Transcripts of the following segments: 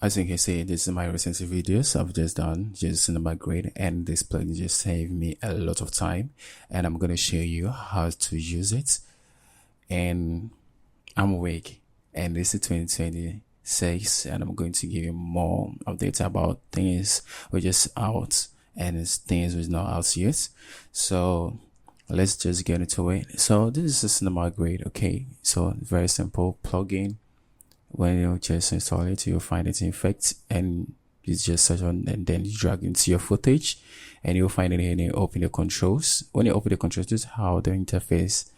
As you can see, this is my recent videos I've just done, just cinema grade, and this plugin just saved me a lot of time, and I'm going to show you how to use it. And I'm awake, and this is 2026, and I'm going to give you more updates about things which is out and it's things which not out yet. So let's just get into it. So this is a cinema grade. Okay, so very simple plugin. When you just install it, you'll find it in effects, and you just search on, and then you drag into your footage, and you'll find it here, and you open the controls. When you open the controls, this is how the interface,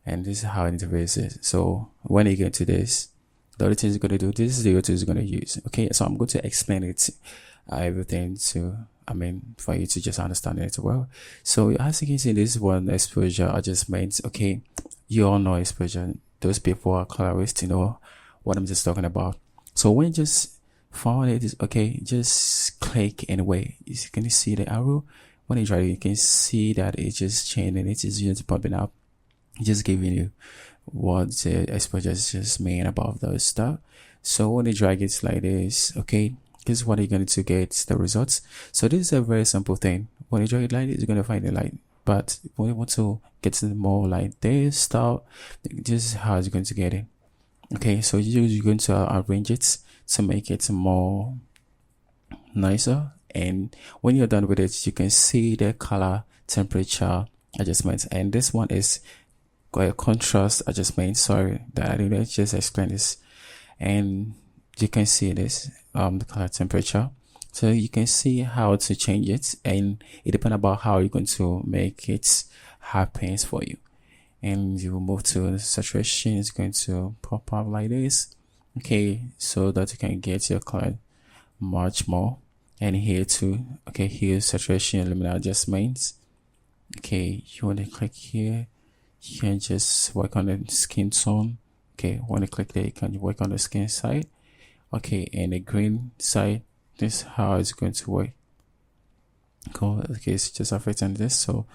and this is how the interface is. So when you get to this, the other thing you're going to do, this is the other thing you're going to use. Okay, so I'm going to explain it, everything for you to just understand it well. So as you can see, this is one exposure adjustment. Okay, you all know exposure. Those people are colorists, you know what I'm just talking about. So when you just found it, okay, just click anyway. You can see the arrow. When you try it, you can see that it's just changing. It is just popping up, just giving you what the exposure is just mean about those stuff. So when you drag it like this, okay, this is what you're going to get the results. So this is a very simple thing. When you drag it like this, you're going to find the light. But when you want to get to more like this style, this is how you're going to get it. Okay, so you're going to arrange it to make it more nicer, and when you're done with it, you can see the color temperature adjustments, and this one is a contrast adjustment. Sorry that I didn't just explain this. And you can see this the color temperature, so you can see how to change it, and it depends about how you're going to make it happen for you. And you will move to saturation. It's going to pop up like this, okay, so that you can get your color much more. And here too, okay, here's saturation luminance adjustments. Okay, you want to click here, you can just work on the skin tone. Okay, when you click there, you can work on the skin side. Okay, and the green side, this is how it's going to work. Cool. Okay, it's just affecting this. So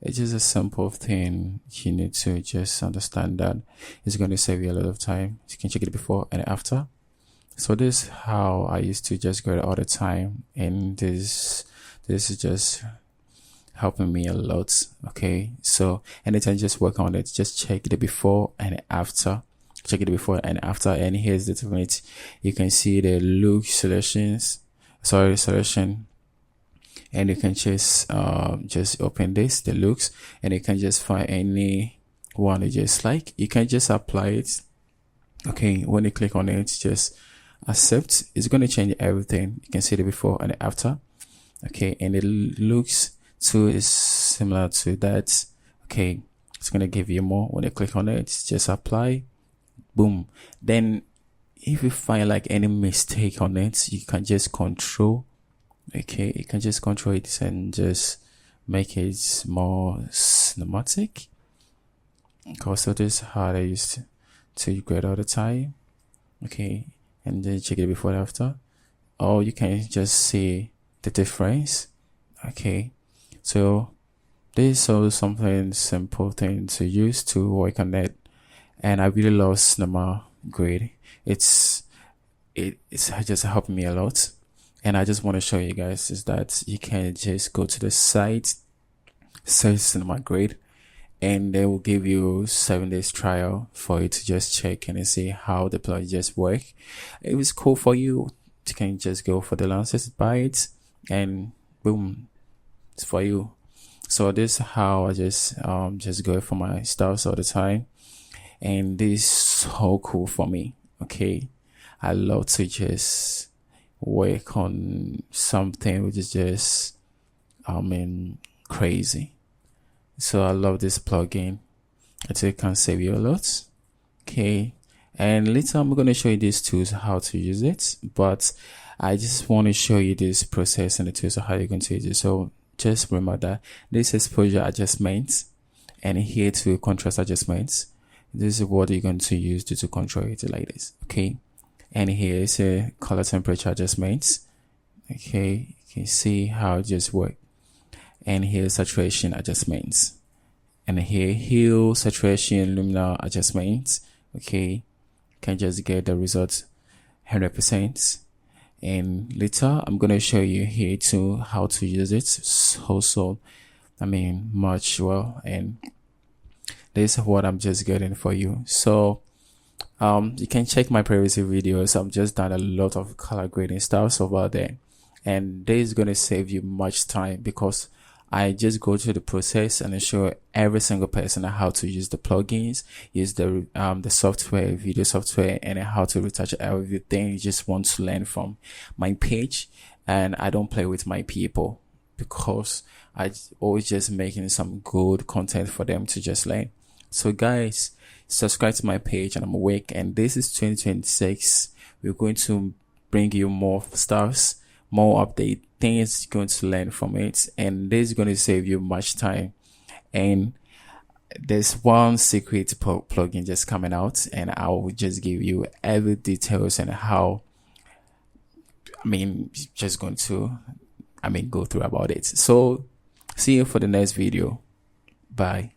it's just a simple thing. You need to just understand that it's going to save you a lot of time. You can check it before and after. So this is how I used to just go all the time, and this is just helping me a lot. Okay, so anytime just work on it, just check the before and after. Check it before and after, and here's the difference. You can see the look selection, and you can just open this, the looks, and you can just find any one you just like. You can just apply it. Okay, when you click on it, just accept. It's going to change everything. You can see the before and the after. Okay, and it looks too is similar to that. Okay, it's going to give you more. When you click on it, just apply, boom. Then if you find like any mistake on it, you can just control. Okay, you can just control it and just make it more cinematic. Because so this is how I used to grade all the time. Okay, and then check it before and after. Or you can just see the difference. Okay, so this is also something simple thing to use to work on it. And I really love cinema grade. It's just helped me a lot. And I just want to show you guys is that you can just go to the site, search cinema grade, and they will give you 7 days trial for you to just check and see how the plugin just work. It was cool for you. You can just go for the launches, buy it, and boom, it's for you. So this is how I just go for my stuff all the time, and this is so cool for me. Okay, I love to just work on something which is just crazy. So I love this plugin. I think it can save you a lot. Okay, and later I'm going to show you these tools, how to use it, but I just want to show you this process and the tools of how you're going to use it. So just remember that this exposure adjustments, and here to contrast adjustments. This is what you're going to use to control it like this. Okay, and here is a color temperature adjustments. Okay, you can see how it just works. And here saturation adjustments, and here hue, saturation, luminance adjustments. Okay, you can just get the results 100%. and later I'm going to show you here too how to use it also, much well. And this is what I'm just getting for you. So you can check my previous videos. I've just done a lot of color grading stuff over there, and this is going to save you much time because I just go through the process and I show every single person how to use the plugins, use the software, video software, and how to retouch everything. You just want to learn from my page, and I don't play with my people because I always just making some good content for them to just learn. So guys, subscribe to my page, and I'm awake, and this is 2026. We're going to bring you more stuffs, more update things you're going to learn from it, and this is going to save you much time. And there's one secret plugin just coming out, and I will just give you every details and how just going to go through about it. So see you for the next video. Bye.